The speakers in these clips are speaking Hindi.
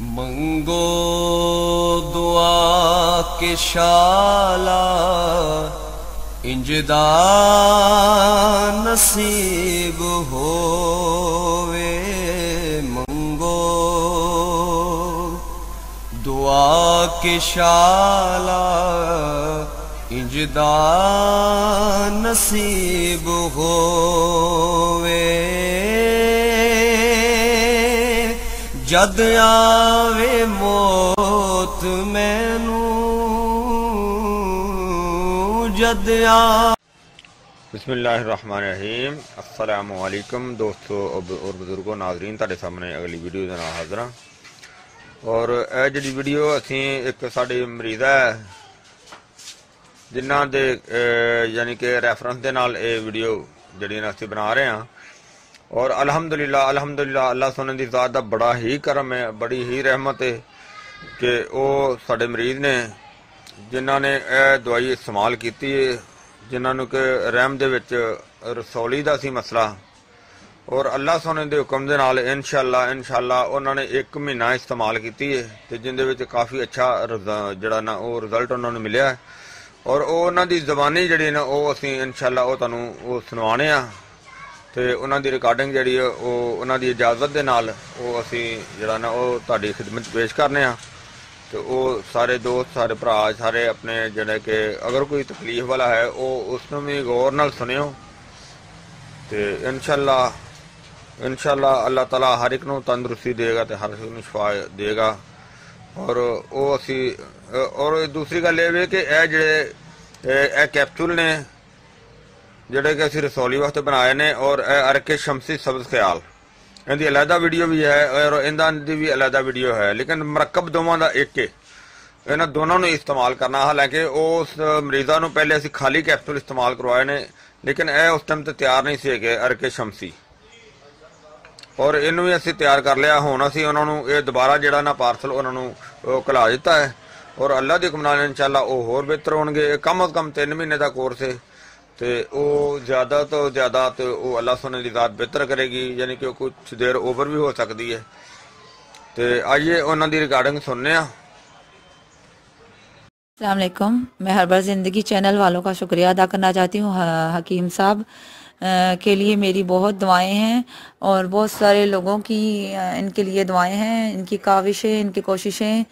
मंगो दुआ के शाला इंजदा नसीब होवे। मंगो दुआ के शाला इंजदा नसीब होवे। जद आवे मौत मैनू जद आ। बिस्मिल्लाहिर्रहमानिर्रहीम। अस्सलामु अलैकुम दोस्तों और बुजुर्गों नाजरीन, तुहाडे सामने अगली वीडियो दे नाल हाज़र हां। और यह जी वीडियो असी एक साडे मरीज़ है जिन्हां दे यानी कि रैफरेंस दे नाल ये वीडियो जिहड़ी असी बना रहे हैं। और अल्हम्दुलिल्लाह अल्लाह सोने की ज़ात का बड़ा ही करम है, बड़ी ही रहमत है कि वो साडे मरीज़ ने जिन्हां ने यह दवाई इस्तेमाल की है, जिन्होंने कि रहम दे विच रसौली का सी मसला। और अल्लाह सोने के हुक्म के नाल इंशाअल्लाह उन्होंने 1 महीना इस्तेमाल की है तो जिंदे विच काफ़ी अच्छा जड़ा ना वो रिजल्ट उन्होंने मिले। और उन्होंने ज़बानी जी ना वो असी इंशाअल्लाह वो तुहानूं वो सुनवाने आ तो उन्होंने रिकॉर्डिंग जी उन्होंने इजाजत के नाल वो असी जड़ा ना वो तुहाडी खिदमत पेश करने आ। तो वो सारे दोस्त सारे भरा सारे अपने जड़े कि अगर कोई तकलीफ वाला है वो उसनों भी गौर नाल सुनियो तो इंशाअल्लाह अल्लाह ताला हर एक नूं तंदुरुस्ती देगा तो हर एक नूं शिफा देगा। और वो असी और दूसरी गल ये कि यह जड़े कैप्सूल ने जोड़े कि असी रसौली वास्ते बनाए ने और अरके शमसी सब्ज ख्याल इनकी अलहदा वीडियो भी है और इन्होंने भी अलहदा वीडियो है, लेकिन मरकब दोवां दा एक है। इन्होंने दोनों ने इस्तेमाल करना। हालांकि उस मरीज़ा नूं पहले असी खाली कैप्सूल इस्तेमाल करवाए ने, लेकिन यह उस टाइम तो तैयार नहीं थे कि अरके शमसी। और इनू भी असी तैयार कर लिया। हुण असी उन्होंने ये दोबारा जड़ा ना पार्सल उन्होंने घला दिता है। और अल्लाह के हुक्म नाल इंशाअल्लाह वो होर बेहतर होणगे। कम अज़ कम 3 महीने का कोर्स है तो वो ज़्यादा तो ज़्यादा तो वो अल्लाह सोने की ज़ात बेहतर करेगी, यानी कि कुछ देर ओवर भी हो सकती है। तो आइए उन्होंने रिकॉर्डिंग सुनने। अस्सलाम वालेकुम। मैं हर्बल ज़िंदगी चैनल वालों का शुक्रिया अदा करना चाहती हूँ। हकीम साहब के लिए मेरी बहुत दुआएं हैं और बहुत सारे लोगों की इनके लिए दुआएं हैं। इनकी काविशें इनकी कोशिशें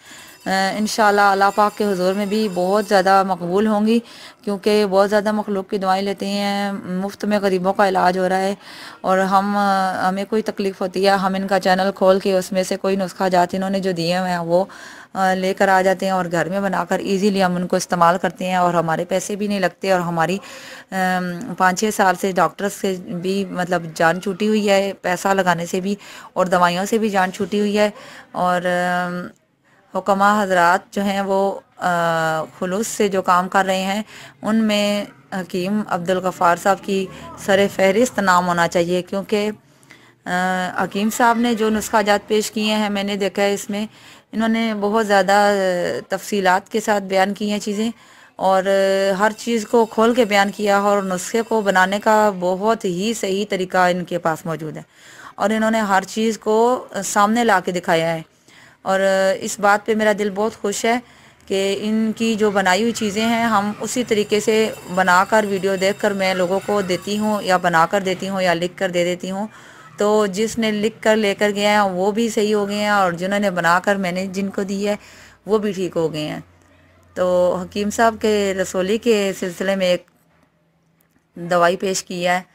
इंशाअल्लाह अल्लाह पाक के हुजूर में भी बहुत ज़्यादा मकबूल होंगी, क्योंकि बहुत ज़्यादा मखलूक की दुआएं लेते हैं। मुफ्त में गरीबों का इलाज हो रहा है और हमें कोई तकलीफ़ होती है हम इनका चैनल खोल के उसमें से कोई नुस्खा जात इन्होंने जो दिए हुए हैं वो लेकर आ जाते हैं और घर में बनाकर इजीली हम उनको इस्तेमाल करते हैं और हमारे पैसे भी नहीं लगते। और हमारी 5-6 साल से डॉक्टर्स से भी मतलब जान छूटी हुई है, पैसा लगाने से भी और दवाइयों से भी जान छूटी हुई है। और हुक्मा हजरात जो हैं वो खुलूस से जो काम कर रहे हैं उनमें हकीम अब्दुल गफ़ार साहब की सर फहरिस्त नाम होना चाहिए, क्योंकि हकीम साहब ने जो नुस्खा जात पेश किए हैं मैंने देखा है इसमें इन्होंने बहुत ज़्यादा तफसीलात के साथ बयान की हैं चीज़ें और हर चीज़ को खोल के बयान किया और नुस्खे को बनाने का बहुत ही सही तरीका इनके पास मौजूद है और इन्होंने हर चीज़ को सामने ला के दिखाया है। और इस बात पे मेरा दिल बहुत खुश है कि इनकी जो बनाई हुई चीज़ें हैं हम उसी तरीके से बनाकर वीडियो देखकर मैं लोगों को देती हूँ या बनाकर देती हूँ या लिख कर दे देती हूँ। तो जिसने लिख कर लेकर गए हैं वो भी सही हो गए हैं और जिन्होंने बनाकर मैंने जिनको दी है वो भी ठीक हो गए हैं। तो हकीम साहब के रसौली के सिलसिले में एक दवाई पेश किया है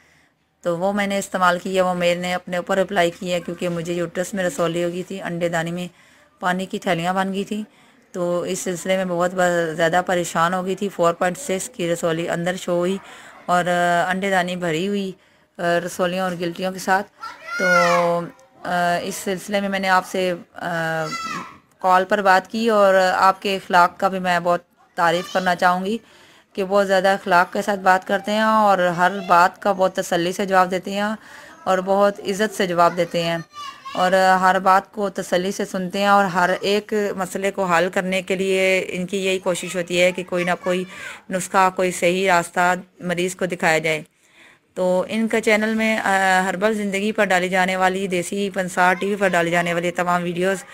तो वो मैंने इस्तेमाल किया, वो मैंने अपने ऊपर अप्लाई किया क्योंकि मुझे यूट्रस में रसौली हो गई थी, अंडे दानी में पानी की थैलियाँ बन गई थी। तो इस सिलसिले में बहुत ज़्यादा परेशान हो गई थी। 4.6 की रसौली अंदर शो हुई और अंडे दानी भरी हुई रसौलियों और गिल्टियों के साथ। तो इस सिलसिले में मैंने आपसे कॉल पर बात की और आपके अखलाक का भी मैं बहुत तारीफ़ करना चाहूँगी कि बहुत ज़्यादा अखलाक के साथ बात करते हैं और हर बात का बहुत तसल्ली से जवाब देते हैं और बहुत इज़्ज़त से जवाब देते हैं और हर बात को तसल्ली से सुनते हैं और हर एक मसले को हल करने के लिए इनकी यही कोशिश होती है कि कोई ना कोई नुस्खा कोई सही रास्ता मरीज़ को दिखाया जाए। तो इनका चैनल में हर्बल ज़िंदगी पर डाली जाने वाली, देसी पंसार टीवी पर डाली जाने वाली तमाम वीडियोस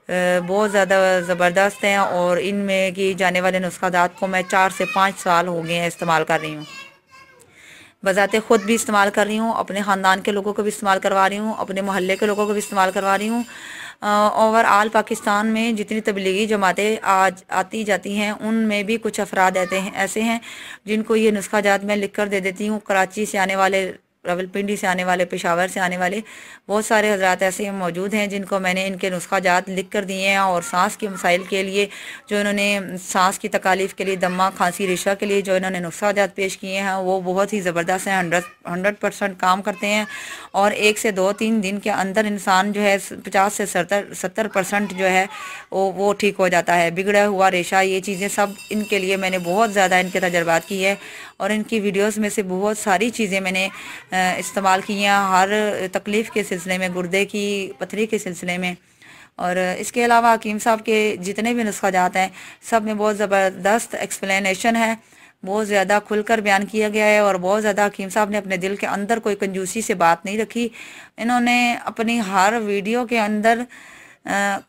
बहुत ज़्यादा ज़बरदस्त हैं और इनमें की जाने वाले नुस्खादात को मैं 4 से 5 साल हो गए हैं इस्तेमाल कर रही हूँ। बज़ाते ख़ुद भी इस्तेमाल कर रही हूँ, अपने ख़ानदान के लोगों को भी इस्तेमाल करवा रही हूँ, अपने मोहल्ले के लोगों को भी इस्तेमाल करवा रही हूँ। ओवरऑल पाकिस्तान में जितनी तबलीगी जमातें आज आती जाती हैं उनमें भी कुछ अफराद ऐसे हैं जिनको ये नुस्खा जात मैं लिख कर दे देती हूँ। कराची से आने वाले, रावलपिंडी से आने वाले, पेशावर से आने वाले बहुत सारे हजरात ऐसे मौजूद हैं जिनको मैंने इनके नुस्खा जात लिख कर दिए हैं। और सांस के मसाइल के लिए जो इन्होंने सांस की तकालीफ के लिए, दमा, खांसी, रेशा के लिए जो इन्होंने नुस्खा जात पेश किए हैं वो बहुत ही ज़बरदस्त हैं, 100% काम करते हैं। और 1 से 2-3 दिन के अंदर इंसान जो है 50 से 70% जो है वो ठीक हो जाता है। बिगड़ा हुआ रेशा, ये चीज़ें सब इनके लिए मैंने बहुत ज़्यादा इनके तजर्बात की है और इनकी वीडियोस में से बहुत सारी चीज़ें मैंने इस्तेमाल की हैं हर तकलीफ़ के सिलसिले में, गुर्दे की पथरी के सिलसिले में। और इसके अलावा हकीम साहब के जितने भी नुस्खा जात हैं सब में बहुत ज़बरदस्त एक्सप्लेनेशन है, बहुत ज़्यादा खुलकर बयान किया गया है और बहुत ज़्यादा हकीम साहब ने अपने दिल के अंदर कोई कंजूसी से बात नहीं रखी। इन्होंने अपनी हर वीडियो के अंदर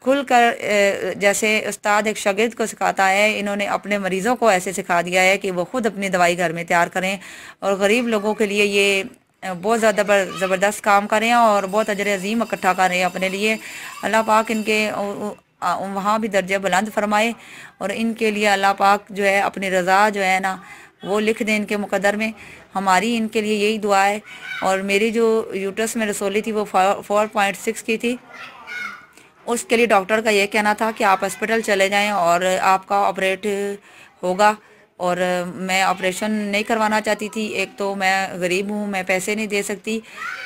खुलकर, जैसे उस्ताद एक शागिर्द को सिखाता है, इन्होंने अपने मरीज़ों को ऐसे सिखा दिया है कि वो ख़ुद अपनी दवाई घर में तैयार करें और गरीब लोगों के लिए ये बहुत ज़्यादा ज़बरदस्त काम करें और बहुत अजर अजीम इकट्ठा करें अपने लिए। अल्लाह पाक इनके वहाँ भी दर्जा बुलंद फरमाए और इनके लिए अल्लाह पाक जो है अपनी रज़ा जो है ना वो लिख दें इनके मुकद्दर में। हमारी इनके लिए यही दुआ है। और मेरी जो यूट्रस में रसोली थी वो 4.6 की थी, उसके लिए डॉक्टर का ये कहना था कि आप हॉस्पिटल चले जाएं और आपका ऑपरेट होगा। और मैं ऑपरेशन नहीं करवाना चाहती थी। एक तो मैं गरीब हूँ, मैं पैसे नहीं दे सकती।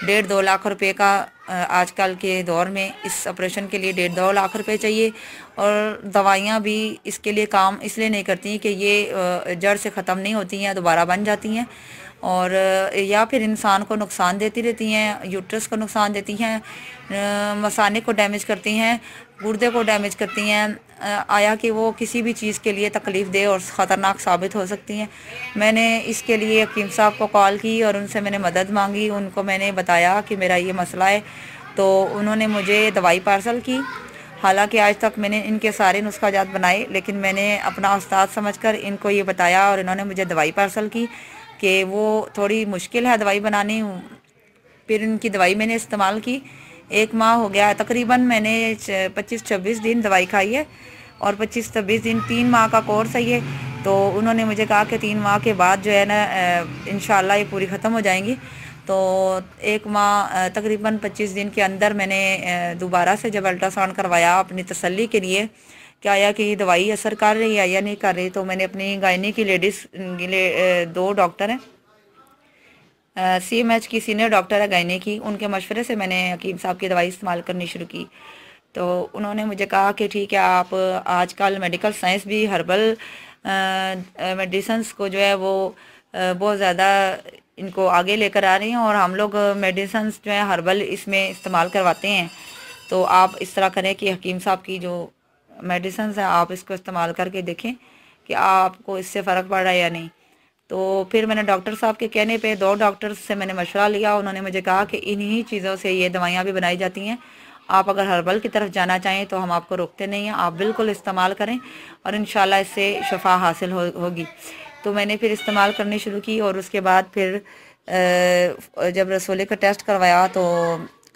1.5-2 लाख रुपए का आजकल के दौर में इस ऑपरेशन के लिए 1.5-2 लाख रुपए चाहिए और दवाइयाँ भी इसके लिए काम इसलिए नहीं करती कि ये जड़ से ख़त्म नहीं होती हैं, दोबारा बन जाती हैं और या फिर इंसान को नुकसान देती रहती हैं, यूट्रस को नुकसान देती हैं, मसाने को डैमेज करती हैं, गुर्दे को डैमेज करती हैं, आया कि वो किसी भी चीज़ के लिए तकलीफ़ दे और ख़तरनाक साबित हो सकती हैं। मैंने इसके लिए हकीम साहब को कॉल की और उनसे मैंने मदद मांगी। उनको मैंने बताया कि मेरा ये मसला है, तो उन्होंने मुझे दवाई पार्सल की। हालांकि आज तक मैंने इनके सारे नुस्खा जात बनाए, लेकिन मैंने अपना उस्ताद समझकर इनको ये बताया और इन्होंने मुझे दवाई पार्सल की कि वो थोड़ी मुश्किल है दवाई बनानी। फिर इनकी दवाई मैंने इस्तेमाल की, 1 माह हो गया तकरीबन। मैंने 25-26 दिन दवाई खाई है और 25-26 दिन, 3 माह का कोर्स है ये। तो उन्होंने मुझे कहा कि 3 माह के बाद जो है ना इंशाल्लाह ये पूरी ख़त्म हो जाएंगी। तो 1 माह तकरीबन 25 दिन के अंदर मैंने दोबारा से जब अल्ट्रासाउंड करवाया अपनी तसल्ली के लिए कि आया कि दवाई असर कर रही है या नहीं कर रही, तो मैंने अपनी गायनी की लेडीज़ 2 डॉक्टर हैं, CMH की सीनियर डॉक्टर है गायनी की, उनके मशवरे से मैंने हकीम साहब की दवाई इस्तेमाल करनी शुरू की। तो उन्होंने मुझे कहा कि ठीक है, आप आजकल मेडिकल साइंस भी हर्बल मेडिसिन्स को जो है वो बहुत ज़्यादा इनको आगे लेकर आ रही हैं और हम लोग मेडिसिन्स जो है हर्बल इसमें इस्तेमाल करवाते हैं। तो आप इस तरह करें कि हकीम साहब की जो मेडिसिन्स है आप इसको इस्तेमाल करके देखें कि आपको इससे फ़र्क पड़ रहा है या नहीं। तो फिर मैंने डॉक्टर साहब के कहने पे 2 डॉक्टर्स से मैंने मशवरा लिया। उन्होंने मुझे कहा कि इन्हीं चीज़ों से ये दवाइयाँ भी बनाई जाती हैं, आप अगर हर्बल की तरफ जाना चाहें तो हम आपको रोकते नहीं हैं, आप बिल्कुल इस्तेमाल करें और इंशाल्लाह इससे शफा हासिल होगी। तो मैंने फिर इस्तेमाल करनी शुरू की और उसके बाद फिर जब रसोले का टेस्ट करवाया तो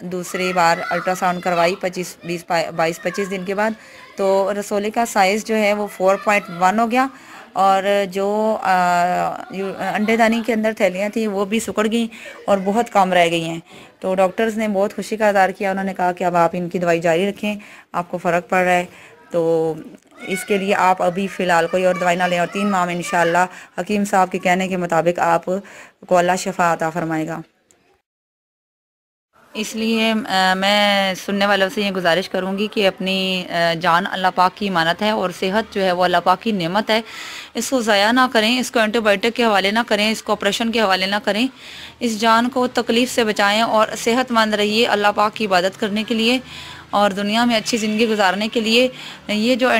दूसरी बार अल्ट्रासाउंड करवाई 22-25 दिन के बाद, तो रसोले का साइज़ जो है वो 4.1 हो गया और जो अंडेदानी के अंदर थैलियाँ थी वो भी सिकुड़ गई और बहुत कम रह गई हैं। तो डॉक्टर्स ने बहुत खुशी का इज़हार किया। उन्होंने कहा कि अब आप इनकी दवाई जारी रखें, आपको फ़र्क पड़ रहा है, तो इसके लिए आप अभी फ़िलहाल कोई और दवाई ना लें और 3 माह में इंशाल्लाह हकीम साहब के कहने के मुताबिक आपको अल्लाह शफा अता फरमाएगा। इसलिए मैं सुनने वालों से ये गुजारिश करूँगी कि अपनी जान अल्लाह पाक की इमानत है और सेहत जो है वो अल्लाह पाक की नेमत है, इसको ज़ाया ना करें, इसको एंटीबायोटिक के हवाले ना करें, इसको ऑपरेशन के हवाले ना करें। इस जान को तकलीफ़ से बचाएं और सेहतमंद रहिए अल्लाह पाक की इबादत करने के लिए और दुनिया में अच्छी ज़िंदगी गुजारने के लिए। ये जो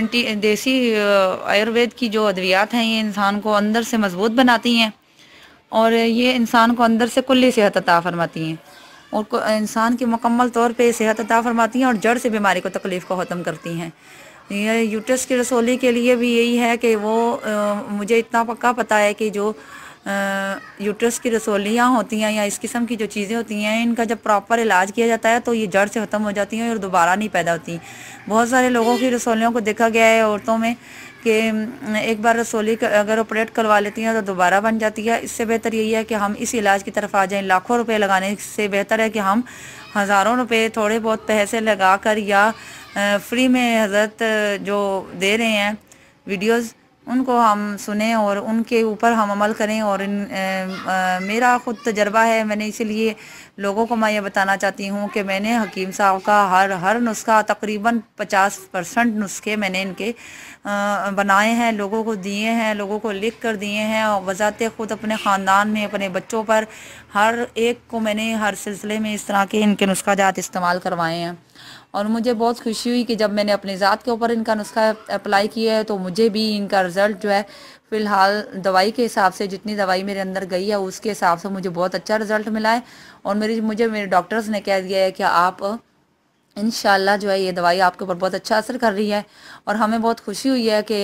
देसी आयुर्वेद की जो अद्वियात हैं ये इंसान को अंदर से मजबूत बनाती हैं और ये इंसान को अंदर से कुल्ली सेहत अता फरमाती हैं। और इंसान की मुकम्मल तौर पे सेहत अता फरमाती हैं और जड़ से बीमारी को तकलीफ़ को ख़त्म करती हैं। ये यूट्रस की रसोली के लिए भी यही है कि वो मुझे इतना पक्का पता है कि जो यूट्रस की रसोलियाँ होती हैं या इस किस्म की जो चीज़ें होती हैं, इनका जब प्रॉपर इलाज किया जाता है तो ये जड़ से ख़त्म हो जाती हैं और दोबारा नहीं पैदा होती। बहुत सारे लोगों की रसोलियों को देखा गया है औरतों में कि एक बार रसोली अगर ऑपरेट करवा लेती हैं तो दोबारा बन जाती है। इससे बेहतर यही है कि हम इस इलाज की तरफ आ जाएं। लाखों रुपए लगाने से बेहतर है कि हम हज़ारों रुपए थोड़े बहुत पैसे लगा कर या फ्री में हज़रत जो दे रहे हैं वीडियोस, उनको हम सुने और उनके ऊपर हम अमल करें। और मेरा ख़ुद तजर्बा है, मैंने इसीलिए लोगों को मैं ये बताना चाहती हूँ कि मैंने हकीम साहब का हर नुस्खा तकरीबन 50% नुस्खे मैंने इनके बनाए हैं, लोगों को दिए हैं, लोगों को लिख कर दिए हैं और वज़ाते ख़ुद अपने ख़ानदान में अपने बच्चों पर हर एक को मैंने हर सिलसिले में इस तरह के इनके नुस्खा जात इस्तेमाल करवाए हैं। और मुझे बहुत खुशी हुई कि जब मैंने अपनी ज़ात के ऊपर इनका नुस्खा अप्लाई किया है तो मुझे भी इनका रिज़ल्ट जो है फ़िलहाल दवाई के हिसाब से जितनी दवाई मेरे अंदर गई है उसके हिसाब से मुझे बहुत अच्छा रिज़ल्ट मिला है। और मेरे डॉक्टर्स ने कह दिया है कि आप इंशाल्लाह जो है ये दवाई आपके ऊपर बहुत अच्छा असर कर रही है। और हमें बहुत खुशी हुई है कि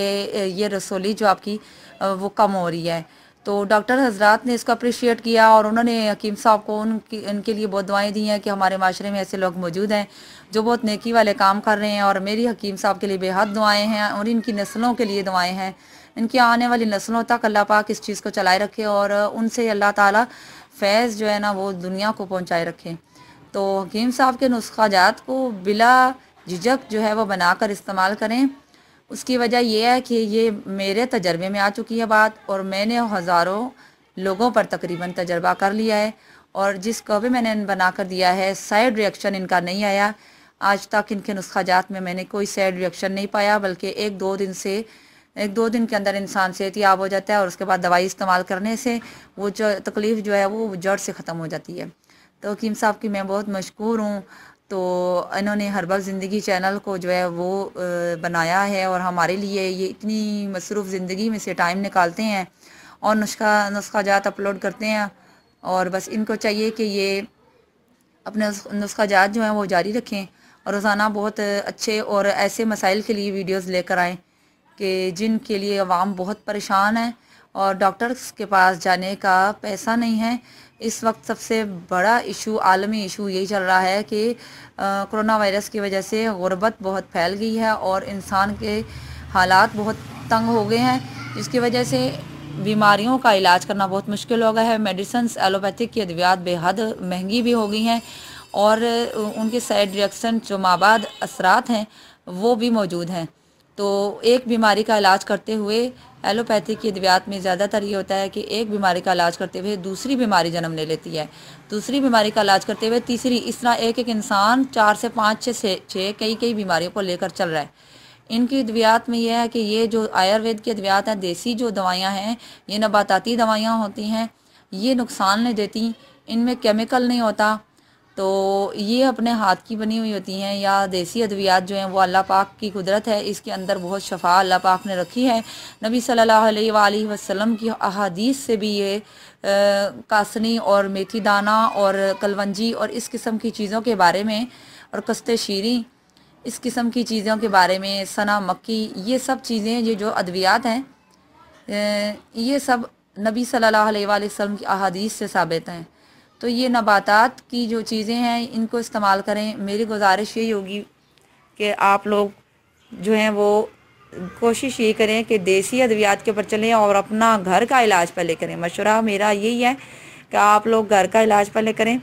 ये रसोली जो आपकी वो कम हो रही है। तो डॉक्टर हजरात ने इसको अप्रिशिएट किया और उन्होंने हकीम साहब को उनके लिए बहुत दुआएं दी हैं कि हमारे माशरे में ऐसे लोग मौजूद हैं जो बहुत नेकी वाले काम कर रहे हैं। और मेरी हकीम साहब के लिए बेहद दुआएं हैं और इनकी नस्लों के लिए दुआएं हैं। इनकी आने वाली नस्लों तक अल्लाह पाक इस चीज़ को चलाए रखे और उनसे अल्लाह ताला फैज़ जो है ना वो दुनिया को पहुँचाए रखे। तो हकीम साहब के नुस्खा जात को बिला झिझक जो है वो बनाकर इस्तेमाल करें। उसकी वजह यह है कि ये मेरे तजर्बे में आ चुकी है बात और मैंने हज़ारों लोगों पर तकरीबन तजर्बा कर लिया है। और जिसको भी मैंने बना कर दिया है साइड रिएक्शन इनका नहीं आया। आज तक इनके नुस्खा जात में मैंने कोई साइड रिएक्शन नहीं पाया, बल्कि एक दो दिन के अंदर इंसान सेहतियाब हो जाता है और उसके बाद दवाई इस्तेमाल करने से वो जो तकलीफ़ जो है वो जड़ से ख़त्म हो जाती है। तो हकीम साहब की मैं बहुत मशकूर हूँ। तो इन्होंने हर्बल ज़िंदगी चैनल को जो है वो बनाया है और हमारे लिए ये इतनी मसरूफ़ ज़िंदगी में से टाइम निकालते हैं और नुस्खा जात अपलोड करते हैं। और बस इनको चाहिए कि ये अपने नुस्खा जात जो हैं वो जारी रखें और रोज़ाना बहुत अच्छे और ऐसे मसाइल के लिए वीडियोस लेकर आएँ कि जिनके लिए अवाम बहुत परेशान है और डॉक्टर्स के पास जाने का पैसा नहीं है। इस वक्त सबसे बड़ा इशू, आलमी इशू यही चल रहा है कि कोरोना वायरस की वजह से गुर्बत बहुत फैल गई है और इंसान के हालात बहुत तंग हो गए हैं, जिसकी वजह से बीमारियों का इलाज करना बहुत मुश्किल हो गया है। मेडिसिन एलोपैथिक की अद्वियात बेहद महंगी भी हो गई हैं और उनके साइड रिएक्शन जो माबाद असरात हैं वो भी मौजूद हैं। तो एक बीमारी का इलाज करते हुए एलोपैथिक की अद्वियात में ज़्यादातर ये होता है कि एक बीमारी का इलाज करते हुए दूसरी बीमारी जन्म ले लेती है, दूसरी बीमारी का इलाज करते हुए तीसरी, इस तरह एक इंसान 4 से 5 से 6 कई बीमारियों को लेकर चल रहा है। इनकी अद्वियात में यह है कि ये जो आयुर्वेद की अद्वियात हैं, देसी जो दवाइयाँ हैं, ये नबाताती दवाइयाँ होती हैं, ये नुकसान नहीं देती, इनमें केमिकल नहीं होता। तो ये अपने हाथ की बनी हुई होती हैं या देसी अद्वियात जो हैं वो अल्लाह पाक की कुदरत है, इसके अंदर बहुत शफा अल्लाह पाक ने रखी है। नबी सल्लल्लाहु अलैहि वसल्लम की अहादीस से भी ये कासनी और मेथी दाना और कलवंजी और इस किस्म की चीज़ों के बारे में और कस्ते शीरी इस किस्म की चीज़ों के बारे में, सना मक्की, ये सब चीज़ें, ये जो अद्वियात हैं ये सब नबी सल्लल्लाहु अलैहि वसल्लम की अहादीस से साबित हैं। तो ये नबातात की जो चीज़ें हैं इनको इस्तेमाल करें। मेरी गुजारिश यही होगी कि आप लोग जो हैं वो कोशिश ये करें कि देसी अद्वियात के ऊपर चलें और अपना घर का इलाज पहले करें। मशवरा मेरा यही है कि आप लोग घर का इलाज पहले करें,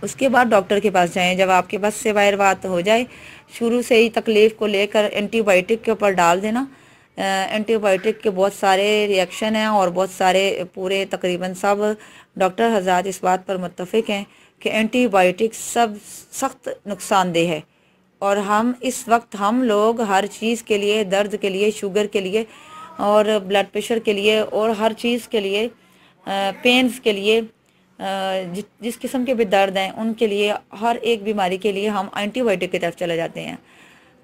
उसके बाद डॉक्टर के पास जाएं। जब आपके बस से बाहर बात हो जाए, शुरू से ही तकलीफ़ को लेकर एंटीबायोटिक के ऊपर डाल देना। एंटीबायोटिक के बहुत सारे रिएक्शन हैं और बहुत सारे पूरे तकरीबन सब डॉक्टर हज़रात इस बात पर मुत्तफ़िक हैं कि एंटीबायोटिक सब सख्त नुकसानदेह है। और हम लोग हर चीज़ के लिए, दर्द के लिए, शुगर के लिए और ब्लड प्रेशर के लिए और हर चीज़ के लिए, पेन्स के लिए, जिस किस्म के भी दर्द हैं उनके लिए, हर एक बीमारी के लिए हम एंटीबायोटिक की तरफ चले जाते हैं।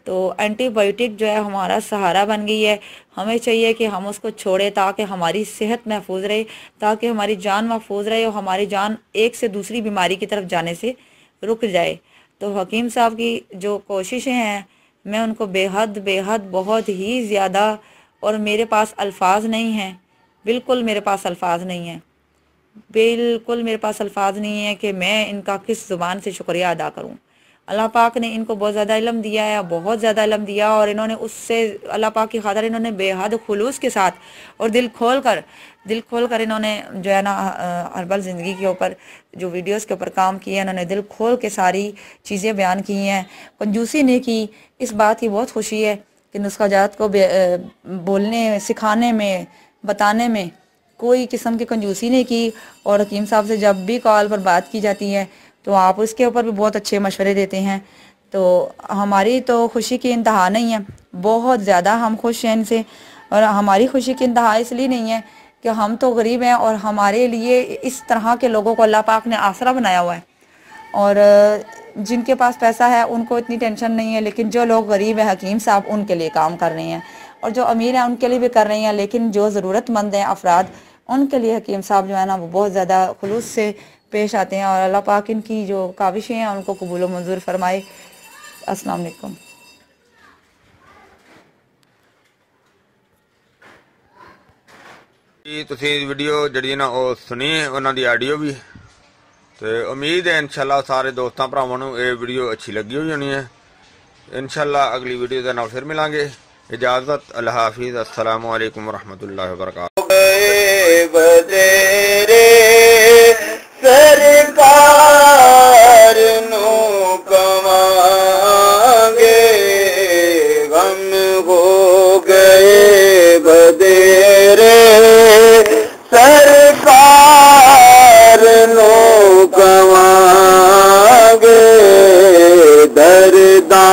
तो एंटीबायोटिक जो है हमारा सहारा बन गई है। हमें चाहिए कि हम उसको छोड़ें ताकि हमारी सेहत महफूज रहे, ताकि हमारी जान महफूज रहे और हमारी जान एक से दूसरी बीमारी की तरफ जाने से रुक जाए। तो हकीम साहब की जो कोशिशें हैं मैं उनको बेहद बेहद बहुत ही ज़्यादा, और मेरे पास अल्फाज नहीं हैं, बिल्कुल मेरे पास अल्फाज नहीं हैं, बिल्कुल मेरे पास अल्फाज नहीं है कि मैं इनका किस ज़ुबान से शुक्रिया अदा करूं। अल्लाह पाक ने इनको बहुत ज़्यादा इल्म दिया है, बहुत ज़्यादा इल्म दिया, और इन्होंने उससे अल्लाह पाक की खातिर इन्होंने बेहद खुलूस के साथ और दिल खोल कर इन्होंने जो है ना हर्बल ज़िंदगी के ऊपर जो वीडियोस के ऊपर काम किया, इन्होंने दिल खोल के सारी चीज़ें बयान की हैं, कंजूसी नहीं की। इस बात की बहुत खुशी है कि नुस्खा जात को बोलने, सिखाने में, बताने में कोई किस्म की कंजूसी नहीं की। और हकीम साहब से जब भी कॉल पर बात की जाती है तो आप उसके ऊपर भी बहुत अच्छे मशवरे देते हैं। तो हमारी तो खुशी की इंतहा नहीं है, बहुत ज़्यादा हम खुश हैं इनसे। और हमारी खुशी की इंतहा इसलिए नहीं है कि हम तो गरीब हैं और हमारे लिए इस तरह के लोगों को अल्लाह पाक ने आसरा बनाया हुआ है। और जिनके पास पैसा है उनको इतनी टेंशन नहीं है, लेकिन जो लोग गरीब हैं हकीम साहब उनके लिए काम कर रहे हैं, और जो अमीर हैं उनके लिए भी कर रही हैं, लेकिन जो ज़रूरतमंद हैं अफराद उनके लिए हकीम साहब जो है ना वो बहुत ज़्यादा खुलूस से पेश आते हैं। और अल्लाह पाक इनकी जो काविशें हैं उनको कबूल व मंजूर फरमाए। अस्सलाम वालेकुम। ਤੁਸੀਂ ਵੀਡੀਓ ਜਿਹੜੀ ਨਾ ਉਹ ਸੁਣੀ ਉਹਨਾਂ ਦੀ ਆਡੀਓ ਵੀ, ਤੇ ਉਮੀਦ ਹੈ ਇਨਸ਼ਾਅੱਲਾ ਸਾਰੇ ਦੋਸਤਾਂ ਭਰਾਵਾਂ ਨੂੰ ਇਹ ਵੀਡੀਓ ਅੱਛੀ ਲੱਗੀ ਹੋਣੀ ਹੈ। ਇਨਸ਼ਾਅੱਲਾ ਅਗਲੀ ਵੀਡੀਓ ਦੇ ਨਾਲ ਫਿਰ ਮਿਲਾਂਗੇ। इजाजत, अल्लाह हाफिज़, अस्सलामु अलैकुम वरहमतुल्लाहि वबरकातुहू। सरकार नु कमांगे, गम हो गए बदेरे, सरकार नु कमांगे, दर्दा